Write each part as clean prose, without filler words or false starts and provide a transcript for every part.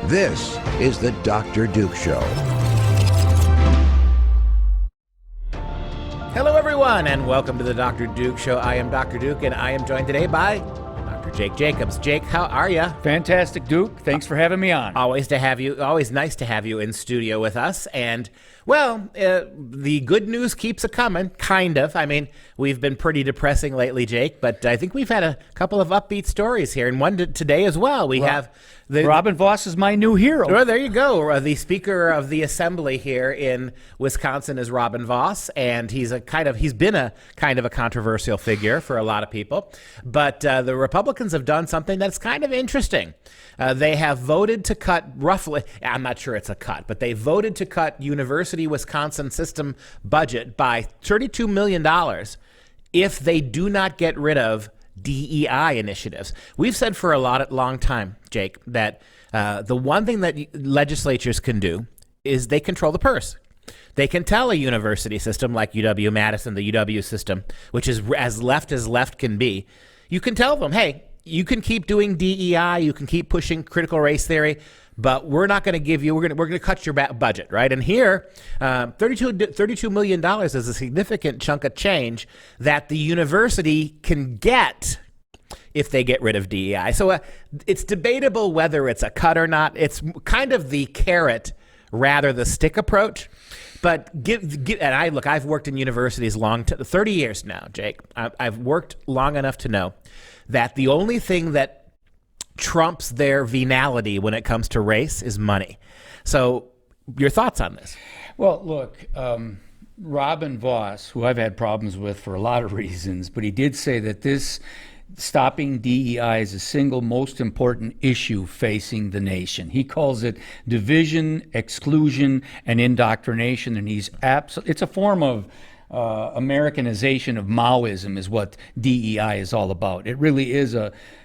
This is the Dr. Duke Show. Hello, everyone, and welcome to the Dr. Duke Show. I am Dr. Duke, and I am joined today by Dr. Jake Jacobs. Jake, how are you? Fantastic, Duke. Thanks for having me on. Always nice to have you in studio with us. And, well, the good news keeps a-coming, kind of. I mean, we've been pretty depressing lately, Jake, but I think we've had a couple of upbeat stories here, and one today as well. We have... Robin Vos is my new hero. Oh, there you go. The Speaker of the Assembly here in Wisconsin is Robin Vos, and he's been a kind of a controversial figure for a lot of people. But the Republicans have done something that's kind of interesting. They have voted to cut roughly, I'm not sure it's a cut, but they voted to cut University Wisconsin system budget by $32 million if they do not get rid of DEI initiatives. We've said for a long time, Jake, that the one thing that legislatures can do is they control the purse. They can tell a university system like UW-Madison, the UW system, which is as left can be, you can tell them, hey, you can keep doing DEI, you can keep pushing critical race theory, but we're not going to give you, we're going to cut your budget, right? And here, $32 million is a significant chunk of change that the university can get if they get rid of DEI. So it's debatable whether it's a cut or not. It's kind of the carrot rather the stick approach. But I've worked in universities 30 years now, Jake. I've worked long enough to know that the only thing that trumps their venality when it comes to race is money. So your thoughts on this? Well, look, Robin Vos, who I've had problems with for a lot of reasons, but he did say that this stopping DEI is the single most important issue facing the nation. He calls it division, exclusion, and indoctrination, and it's a form of Americanization of Maoism is what DEI is all about. It really is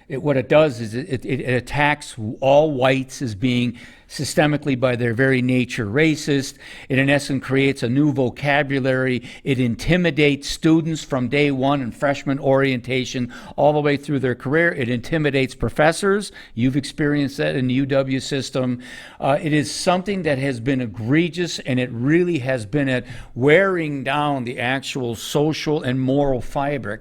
what it does is it attacks all whites as being systemically by their very nature racist. It in essence creates a new vocabulary. It intimidates students from day one in freshman orientation all the way through their career. It intimidates professors. You've experienced that in the UW system. It is something that has been egregious, and it really has been at wearing down the actual social and moral fiber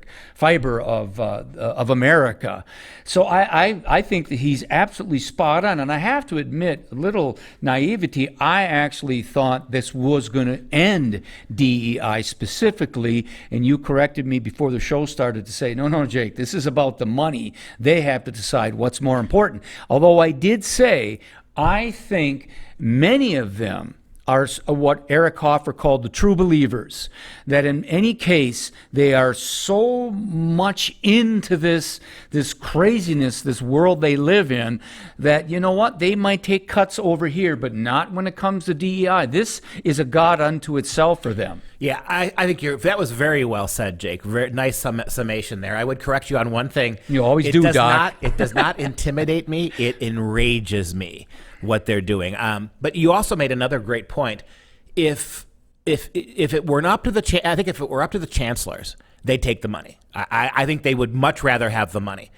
of America. So I think that he's absolutely spot on, and I have to admit, a little naivety, I actually thought this was going to end DEI specifically, and you corrected me before the show started to say, no, Jake, this is about the money. They have to decide what's more important. Although I did say, I think many of them are what Eric Hoffer called the true believers, that in any case, they are so much into this craziness, this world they live in, that, you know what, they might take cuts over here, but not when it comes to DEI. This is a god unto itself for them. Yeah, I think that was very well said, Jake. Very nice summation there. I would correct you on one thing. You always do, Doc. It does not intimidate me. It enrages me what they're doing. But you also made another great point. If it were up to the chancellors, they'd take the money. I think they would much rather have the money.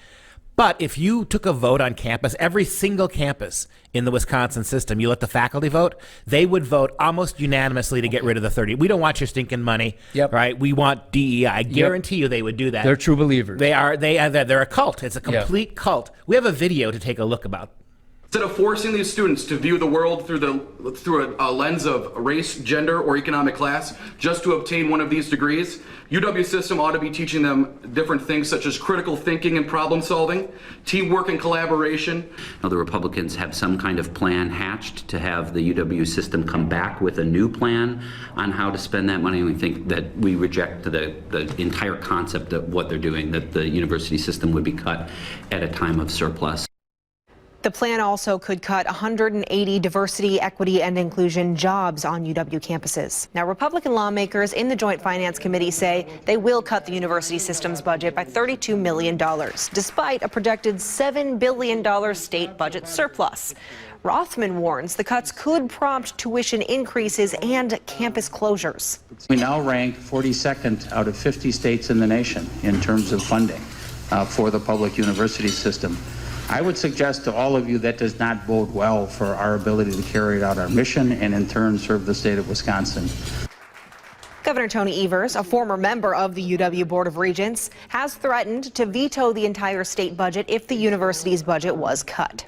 But if you took a vote on campus, every single campus in the Wisconsin system, you let the faculty vote, they would vote almost unanimously to get rid of the 30. We don't want your stinking money, right? We want DEI. I guarantee you they would do that. They're true believers. They're a cult. It's a complete cult. We have a video to take a look about. Instead of forcing these students to view the world through a lens of race, gender, or economic class just to obtain one of these degrees, UW system ought to be teaching them different things such as critical thinking and problem solving, teamwork and collaboration. Now, the Republicans have some kind of plan hatched to have the UW system come back with a new plan on how to spend that money. And we think that we reject the entire concept of what they're doing, that the university system would be cut at a time of surplus. The plan also could cut 180 diversity, equity, and inclusion jobs on UW campuses. Now, Republican lawmakers in the Joint Finance Committee say they will cut the university system's budget by $32 million, despite a projected $7 billion state budget surplus. Rothman warns the cuts could prompt tuition increases and campus closures. We now rank 42nd out of 50 states in the nation in terms of funding for the public university system. I would suggest to all of you that does not bode well for our ability to carry out our mission and in turn serve the state of Wisconsin. Governor Tony Evers, a former member of the UW Board of Regents, has threatened to veto the entire state budget if the university's budget was cut.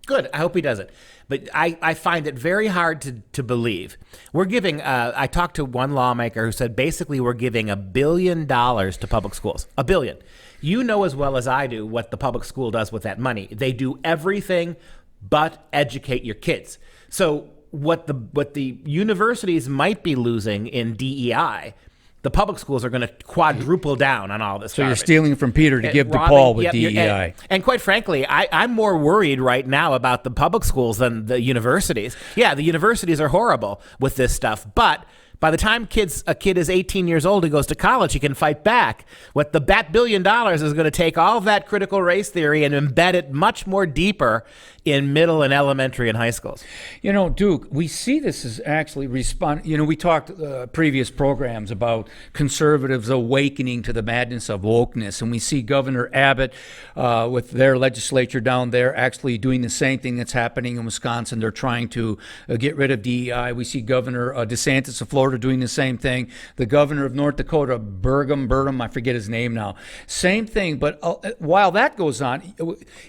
Good. I hope he does it. But I find it very hard to believe. We're giving, I talked to one lawmaker who said basically we're giving $1 billion to public schools. $1 billion. You know as well as I do what the public school does with that money. They do everything but educate your kids. So what the universities might be losing in DEI, the public schools are going to quadruple down on all this. So garbage. you're stealing from Peter to give to Robin, Paul with yep, DEI. And quite frankly, I'm more worried right now about the public schools than the universities. Yeah, the universities are horrible with this stuff, but by the time a kid is 18 years old and goes to college, he can fight back. That $1 billion is going to take all of that critical race theory and embed it much more deeper in middle and elementary and high schools. You know, Duke, we see this as actually we talked previous programs about conservatives awakening to the madness of wokeness, and we see Governor Abbott with their legislature down there actually doing the same thing that's happening in Wisconsin. They're trying to get rid of DEI. We see Governor DeSantis of Florida doing the same thing. The governor of North Dakota, Burgum, I forget his name now. Same thing, but while that goes on,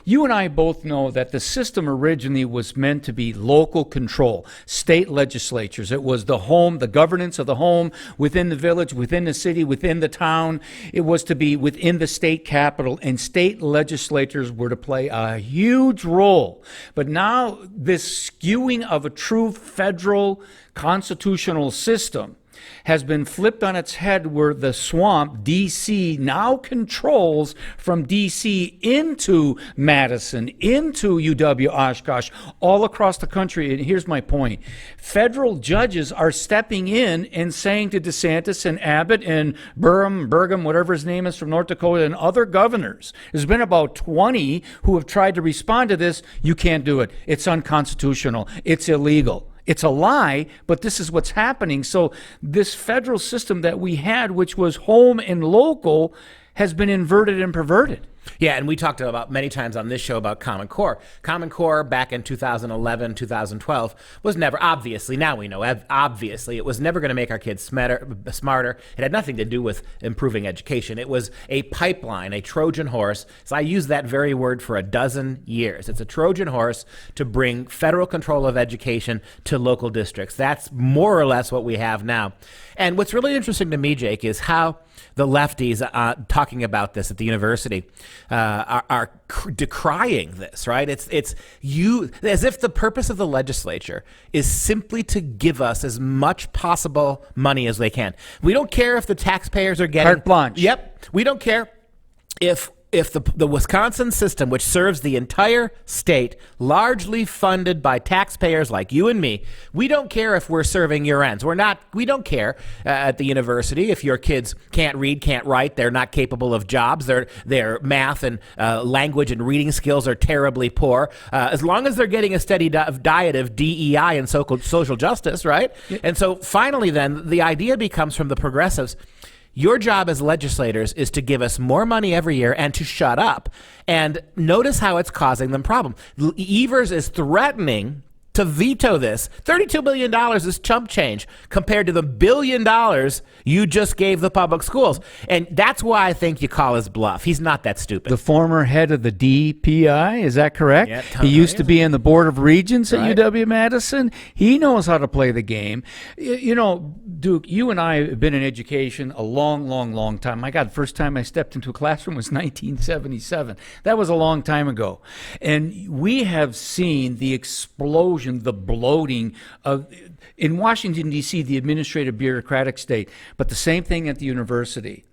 you and I both know that the system originally was meant to be local control, state legislatures. It was the home, the governance of the home within the village, within the city, within the town. It was to be within the state capital, and state legislatures were to play a huge role. But now this skewing of a true federal constitutional system has been flipped on its head, where the swamp, D.C., now controls from D.C. into Madison, into UW Oshkosh, all across the country. And here's my point. Federal judges are stepping in and saying to DeSantis and Abbott and Burgum, whatever his name is, from North Dakota, and other governors, there's been about 20 who have tried to respond to this. You can't do it. It's unconstitutional. It's illegal. It's a lie, but this is what's happening. So this federal system that we had, which was home and local, has been inverted and perverted. Yeah, and we talked about many times on this show about Common Core. Common Core back in 2011, 2012 was never, obviously, now we know, obviously, it was never going to make our kids smarter. It had nothing to do with improving education. It was a pipeline, a Trojan horse. So I use that very word for a dozen years. It's a Trojan horse to bring federal control of education to local districts. That's more or less what we have now. And what's really interesting to me, Jake, is how the lefties talking about this at the university are decrying this, right? It's you, as if the purpose of the legislature is simply to give us as much possible money as they can. We don't care if the taxpayers are getting carte blanche. Yep, we don't care if the Wisconsin system, which serves the entire state, largely funded by taxpayers like you and me, we don't care if we're serving your ends. We don't care at the university if your kids can't read, can't write, they're not capable of jobs, their math and language and reading skills are terribly poor. As long as they're getting a steady diet of DEI and social justice, right? Yeah. And so finally then, the idea becomes from the progressives, your job as legislators is to give us more money every year and to shut up. And notice how it's causing them problem. Evers is threatening to veto this. $32 billion is chump change compared to the $1 billion you just gave the public schools. And that's why I think you call his bluff. He's not that stupid. The former head of the DPI, is that correct? Yeah, he used to be in the Board of Regents at right. UW-Madison. He knows how to play the game. You know, Duke, you and I have been in education a long, long, long time. My God, the first time I stepped into a classroom was 1977. That was a long time ago. And we have seen the explosion, the bloating of, in Washington, D.C., the administrative bureaucratic state, but the same thing at the university.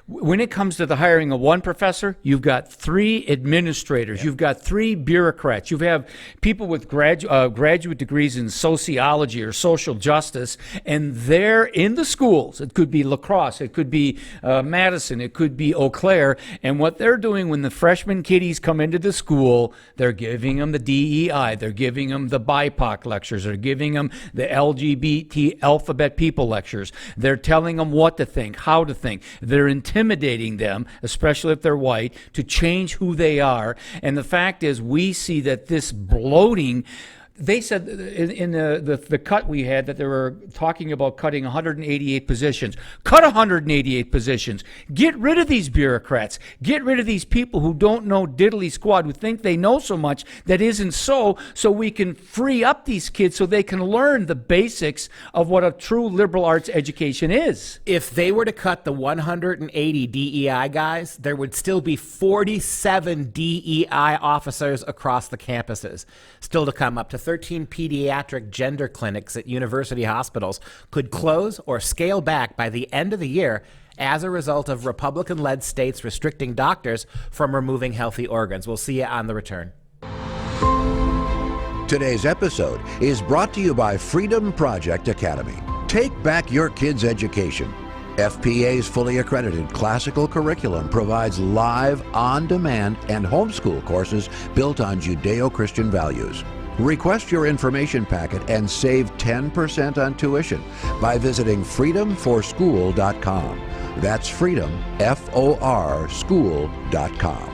When it comes to the hiring of one professor, you've got 3 administrators, you've got 3 bureaucrats, you have people with graduate degrees in sociology or social justice, and they're in the schools. It could be La Crosse, it could be Madison, it could be Eau Claire, and what they're doing when the freshman kiddies come into the school, they're giving them the DEI, they're giving them the BIPOC lectures, they're giving them the LGBT alphabet people lectures, they're telling them what to think, how to think, they're intimidating intimidating them, especially if they're white, to change who they are. And the fact is, we see that this bloating. They said in the cut we had that they were talking about cutting 188 positions. Cut 188 positions. Get rid of these bureaucrats. Get rid of these people who don't know diddly squat, who think they know so much that isn't so we can free up these kids so they can learn the basics of what a true liberal arts education is. If they were to cut the 180 DEI guys, there would still be 47 DEI officers across the campuses. Still to come, up to 13 pediatric gender clinics at university hospitals could close or scale back by the end of the year as a result of Republican-led states restricting doctors from removing healthy organs. We'll see you on the return. Today's episode is brought to you by FreedomProject Academy. Take back your kids' education. FPA's fully accredited classical curriculum provides live, on-demand, and homeschool courses built on Judeo-Christian values. Request your information packet and save 10% on tuition by visiting freedomforschool.com. That's freedom, F-O-R, school.com.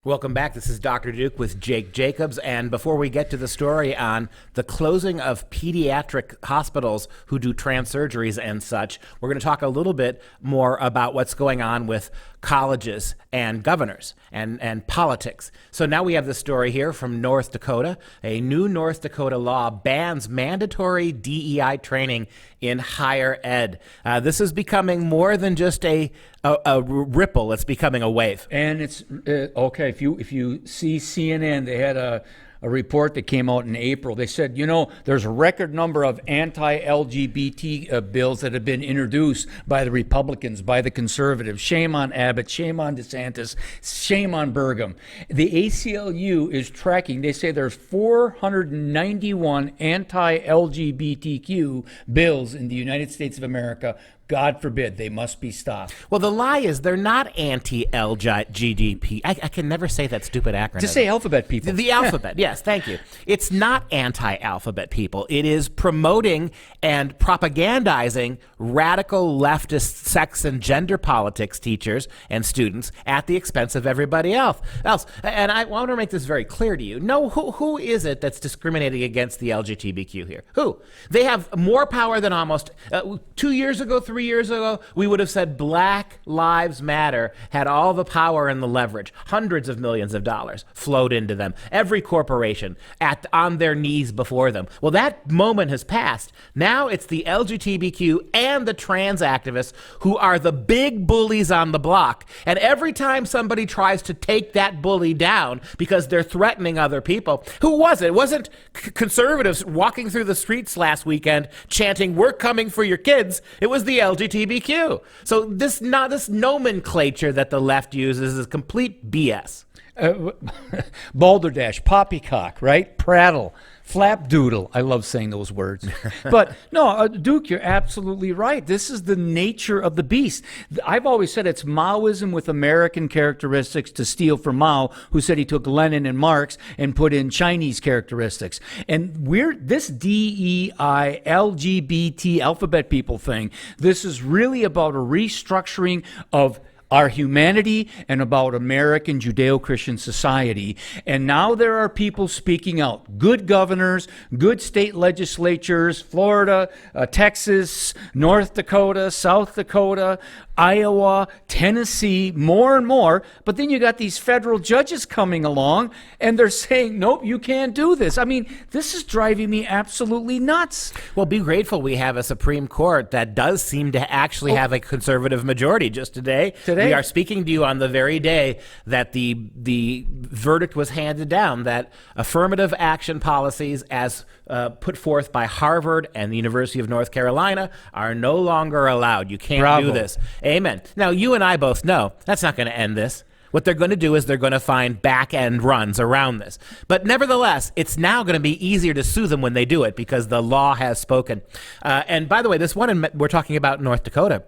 Welcome back. This is Dr. Duke with Jake Jacobs. And before we get to the story on the closing of pediatric hospitals who do trans surgeries and such, we're going to talk a little bit more about what's going on with colleges and governors and politics. So now we have the story here from North Dakota. A new North Dakota law bans mandatory DEI training in higher ed. This is becoming more than just a ripple. It's becoming a wave. And it's okay. If you see CNN, they had a report that came out in April. They said, there's a record number of anti-LGBT bills that have been introduced by the Republicans, by the conservatives. Shame on Abbott, shame on DeSantis, shame on Burgum. The ACLU is tracking. They say there's 491 anti-LGBTQ bills in the United States of America. God forbid, they must be stopped. Well, the lie is they're not anti-LGDP. I can never say that stupid acronym. Just say alphabet people. The alphabet, yes, thank you. It's not anti-alphabet people. It is promoting and propagandizing radical leftist sex and gender politics teachers and students at the expense of everybody else. And I want to make this very clear to you. No, who is it that's discriminating against the LGBTQ here? Who? They have more power than almost 2 years ago, 3 years ago, we would have said Black Lives Matter had all the power and the leverage. Hundreds of millions of dollars flowed into them. Every corporation on their knees before them. Well, that moment has passed. Now it's the LGBTQ and the trans activists who are the big bullies on the block. And every time somebody tries to take that bully down because they're threatening other people, who was it? It wasn't conservatives walking through the streets last weekend chanting, "We're coming for your kids." It was the LGBTQ. So this nomenclature that the left uses is complete BS. Balderdash, poppycock, right? Prattle, flapdoodle. I love saying those words. But no, Duke, you're absolutely right. This is the nature of the beast. I've always said it's Maoism with American characteristics, to steal from Mao, who said he took Lenin and Marx and put in Chinese characteristics. And this DEI, LGBT, alphabet people thing, this is really about a restructuring of our humanity and about American Judeo-Christian society. And now there are people speaking out. Good governors, good state legislatures, Florida, Texas, North Dakota, South Dakota, Iowa, Tennessee, more and more. But then you got these federal judges coming along and they're saying, nope, you can't do this. I mean, this is driving me absolutely nuts. Well, be grateful we have a Supreme Court that does seem to actually have a conservative majority. Just today, we are speaking to you on the very day that the verdict was handed down that affirmative action policies as put forth by Harvard and the University of North Carolina are no longer allowed. You can't do this. Amen. Now, you and I both know that's not going to end this. What they're going to do is they're going to find back-end runs around this. But nevertheless, it's now going to be easier to sue them when they do it because the law has spoken. And by the way, this one we're talking about in North Dakota,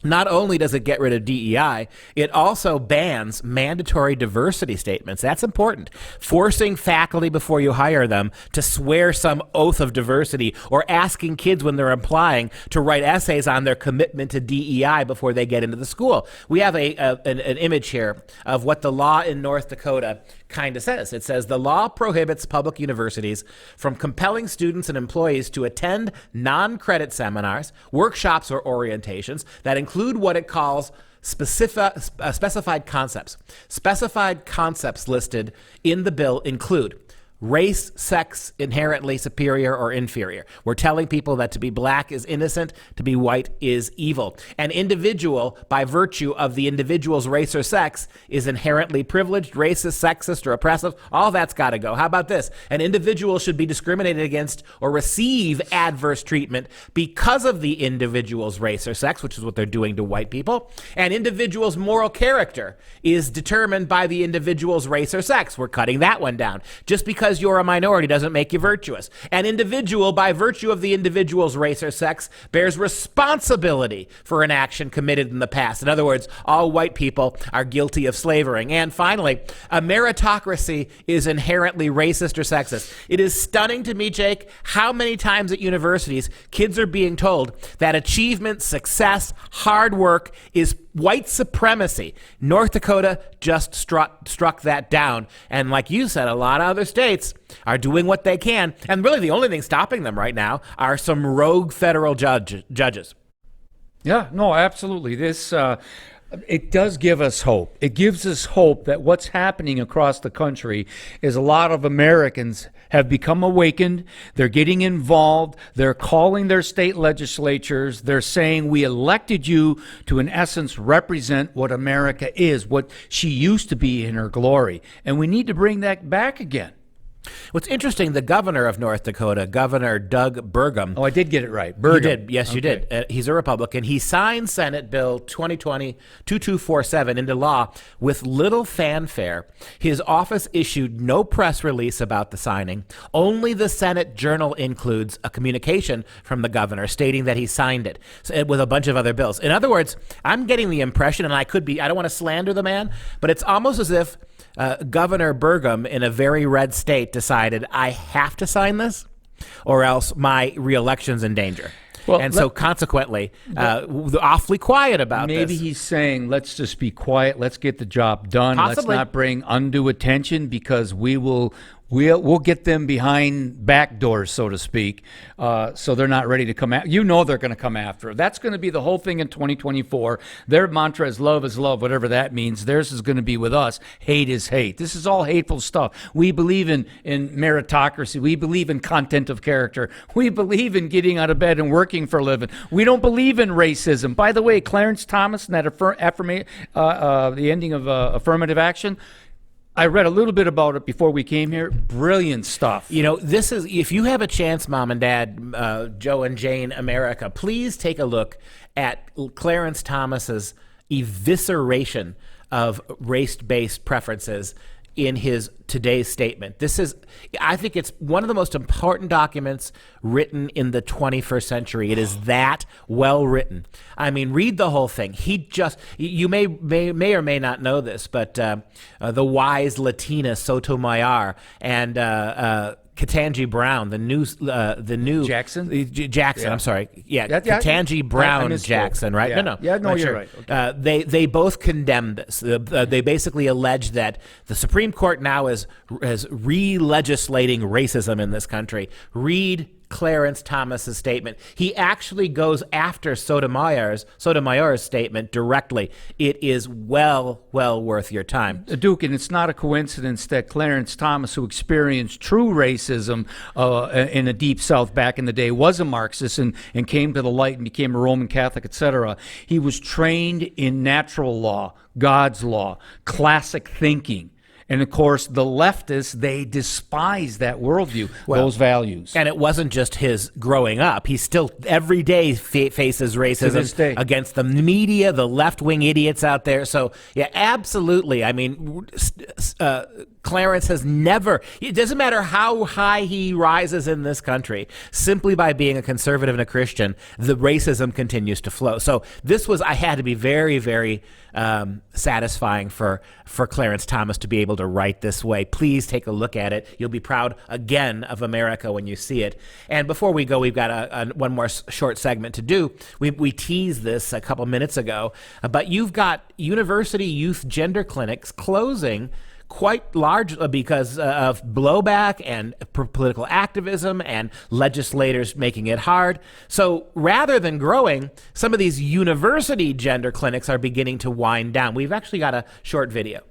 Not only does it get rid of DEI, it also bans mandatory diversity statements. That's important. Forcing faculty before you hire them to swear some oath of diversity, or asking kids when they're applying to write essays on their commitment to DEI before they get into the school. We have an image here of what the law in North Dakota kind of says. It says the law prohibits public universities from compelling students and employees to attend non-credit seminars, workshops, or orientations that include what it calls specified concepts. Specified concepts listed in the bill include race, sex, inherently superior or inferior. We're telling people that to be black is innocent, to be white is evil. An individual, by virtue of the individual's race or sex, is inherently privileged, racist, sexist, or oppressive. All that's got to go. How about this? An individual should be discriminated against or receive adverse treatment because of the individual's race or sex, which is what they're doing to white people. An individual's moral character is determined by the individual's race or sex. We're cutting that one down. Just because you're a minority doesn't make you virtuous. An individual, by virtue of the individual's race or sex, bears responsibility for an action committed in the past. In other words, all white people are guilty of slavering. And finally, a meritocracy is inherently racist or sexist. It is stunning to me, Jake, how many times at universities kids are being told that achievement, success, hard work is white supremacy. North Dakota just struck that down. And like you said, a lot of other states are doing what they can. And really the only thing stopping them right now are some rogue federal judges. Yeah, no, absolutely. This it does give us hope. It gives us hope that what's happening across the country is a lot of Americans have become awakened. They're getting involved. They're calling their state legislatures. They're saying, we elected you to, in essence, represent what America is, what she used to be in her glory. And we need to bring that back again. What's interesting, the governor of North Dakota, Governor Doug Burgum. Oh, I did get it right. Burgum. You did. Yes, you did. He's a Republican. He signed Senate Bill 2020-2247 into law with little fanfare. His office issued no press release about the signing. Only the Senate Journal includes a communication from the governor stating that he signed it, with a bunch of other bills. In other words, I'm getting the impression, and I don't want to slander the man, but it's almost as if Governor Burgum in a very red state decided, I have to sign this or else my reelection's in danger. Well, and so consequently, awfully quiet about this. Maybe he's saying, let's just be quiet. Let's get the job done. Possibly. Let's not bring undue attention because we'll get them behind back doors, so to speak, so they're not ready to come after. You know they're going to come after. That's going to be the whole thing in 2024. Their mantra is love, whatever that means. Theirs is going to be with us, hate is hate. This is all hateful stuff. We believe in meritocracy. We believe in content of character. We believe in getting out of bed and working for a living. We don't believe in racism. By the way, Clarence Thomas and that the ending of affirmative action, I read a little bit about it before we came here. Brilliant stuff. You know, this is, if you have a chance, Mom and Dad, Joe and Jane America, please take a look at Clarence Thomas's evisceration of race-based preferences in his today's statement. This is, I think it's one of the most important documents written in the 21st century. It is that well written. I mean, read the whole thing. You may or may not know this, but the wise Latina Sotomayor and Ketanji Brown, the new Jackson. Yeah. I'm sorry. Yeah, Yeah, Ketanji Brown Jackson. Right? Yeah. No, you're right. Okay. They both condemned this. They basically allege that the Supreme Court now is re-legislating racism in this country. Read Clarence Thomas's statement. He actually goes after Sotomayor's statement directly. It is well worth your time. Duke, and it's not a coincidence that Clarence Thomas, who experienced true racism in the Deep South back in the day, was a Marxist and came to the light and became a Roman Catholic, etc. He was trained in natural law, God's law, classic thinking. And of course, the leftists, they despise that worldview, those values. And it wasn't just his growing up. He still every day faces racism against the media, the left-wing idiots out there. So, yeah, absolutely. I mean, Clarence has never, it doesn't matter how high he rises in this country, simply by being a conservative and a Christian, the racism continues to flow. So this was, I had to be very, very satisfying for Clarence Thomas to be able to write this way. Please take a look at it. You'll be proud again of America when you see it. And before we go, we've got one more short segment to do. We teased this a couple minutes ago, but you've got university youth gender clinics closing quite large because of blowback and political activism and legislators making it hard. So rather than growing, some of these university gender clinics are beginning to wind down. We've actually got a short video.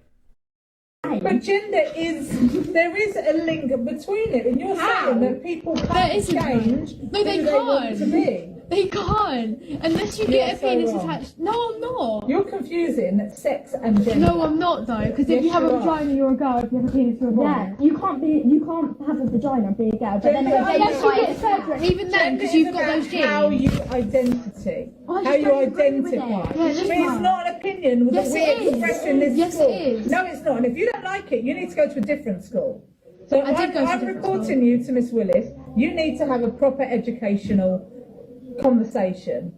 But gender there is a link between it, and you're saying that people can't change no, they who they want to be. They can't, unless you get a penis attached. No, I'm not. You're confusing sex and gender. No, I'm not though, because if you have a vagina, you're a girl. If you have a penis, you're a boy. Yeah, you can't have a vagina and be a girl, but then unless you get surgery, even then, because you've got those genes. How you identify. Yeah, it's not an opinion that we express in this school. Yes, it is. No, it's not. And if you don't like it, you need to go to a different school. So I'm reporting school. you to Miss Willis. You need to have a proper educational conversation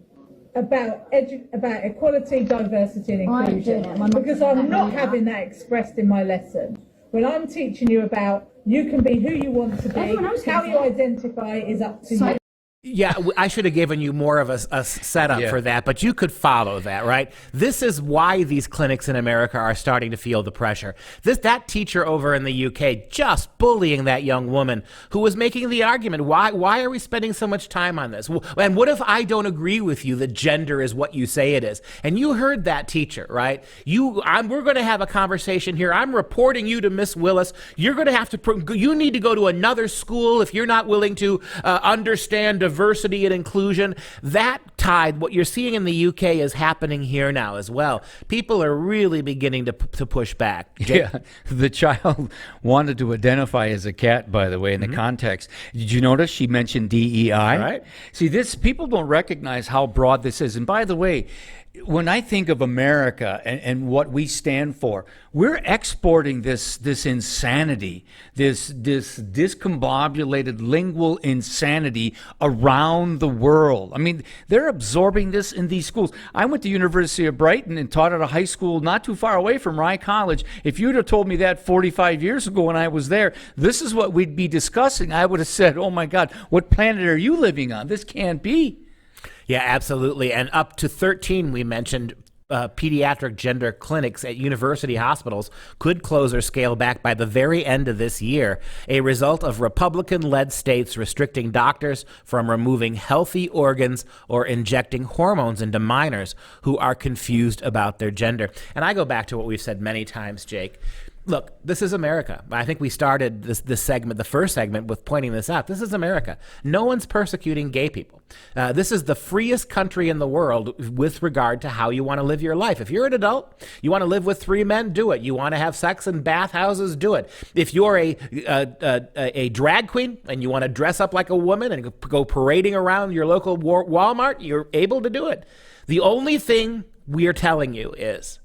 about equality, diversity and inclusion, because I'm not having that expressed in my lesson. When I'm teaching you about you can be who you want to be, how you identify is up to you. Yeah, I should have given you more of a setup for that, but you could follow that, right? This is why these clinics in America are starting to feel the pressure. That teacher over in the UK just bullying that young woman who was making the argument, why are we spending so much time on this? And what if I don't agree with you that gender is what you say it is? And you heard that teacher, right? We're going to have a conversation here. I'm reporting you to Miss Willis. You're going to have to, you need to go to another school if you're not willing to understand diversity and inclusion. That tide, what you're seeing in the UK is happening here now as well. People are really beginning to push back. Yeah, the child wanted to identify as a cat, by the way, in the context. Did you notice she mentioned DEI? Right. See, people don't recognize how broad this is. And by the way, when I think of America and what we stand for, we're exporting this insanity, this discombobulated lingual insanity around the world. I mean, they're absorbing this in these schools. I went to University of Brighton and taught at a high school not too far away from Rye College. If you'd have told me that 45 years ago when I was there, this is what we'd be discussing, I would have said, oh my God, what planet are you living on? This can't be. Yeah, absolutely. And up to 13, we mentioned, pediatric gender clinics at university hospitals could close or scale back by the very end of this year, a result of Republican-led states restricting doctors from removing healthy organs or injecting hormones into minors who are confused about their gender. And I go back to what we've said many times, Jake. Look, this is America. I think we started this segment, the first segment, with pointing this out. This is America. No one's persecuting gay people. This is the freest country in the world with regard to how you want to live your life. If you're an adult, you want to live with 3 men, do it. You want to have sex in bathhouses, do it. If you're a drag queen and you want to dress up like a woman and go parading around your local Walmart, you're able to do it. The only thing we are telling you is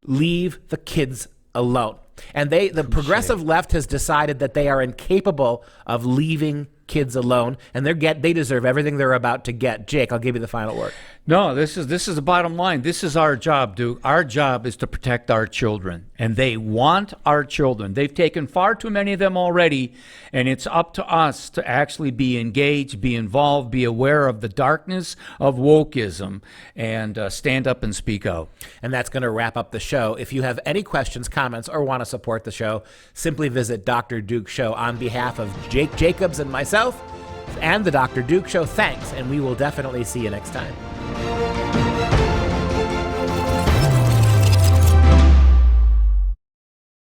leave the kids alone. And the progressive left has decided that they are incapable of leaving kids alone, and they deserve everything they're about to get. Jake, I'll give you the final word. No, this is the bottom line. This is our job, Duke. Our job is to protect our children, and they want our children. They've taken far too many of them already, and it's up to us to actually be engaged, be involved, be aware of the darkness of wokeism, and stand up and speak out. And that's going to wrap up the show. If you have any questions, comments, or want to support the show, simply visit Dr. Duke Show. On behalf of Jake Jacobs and myself and the Dr. Duke Show, thanks, and we will definitely see you next time.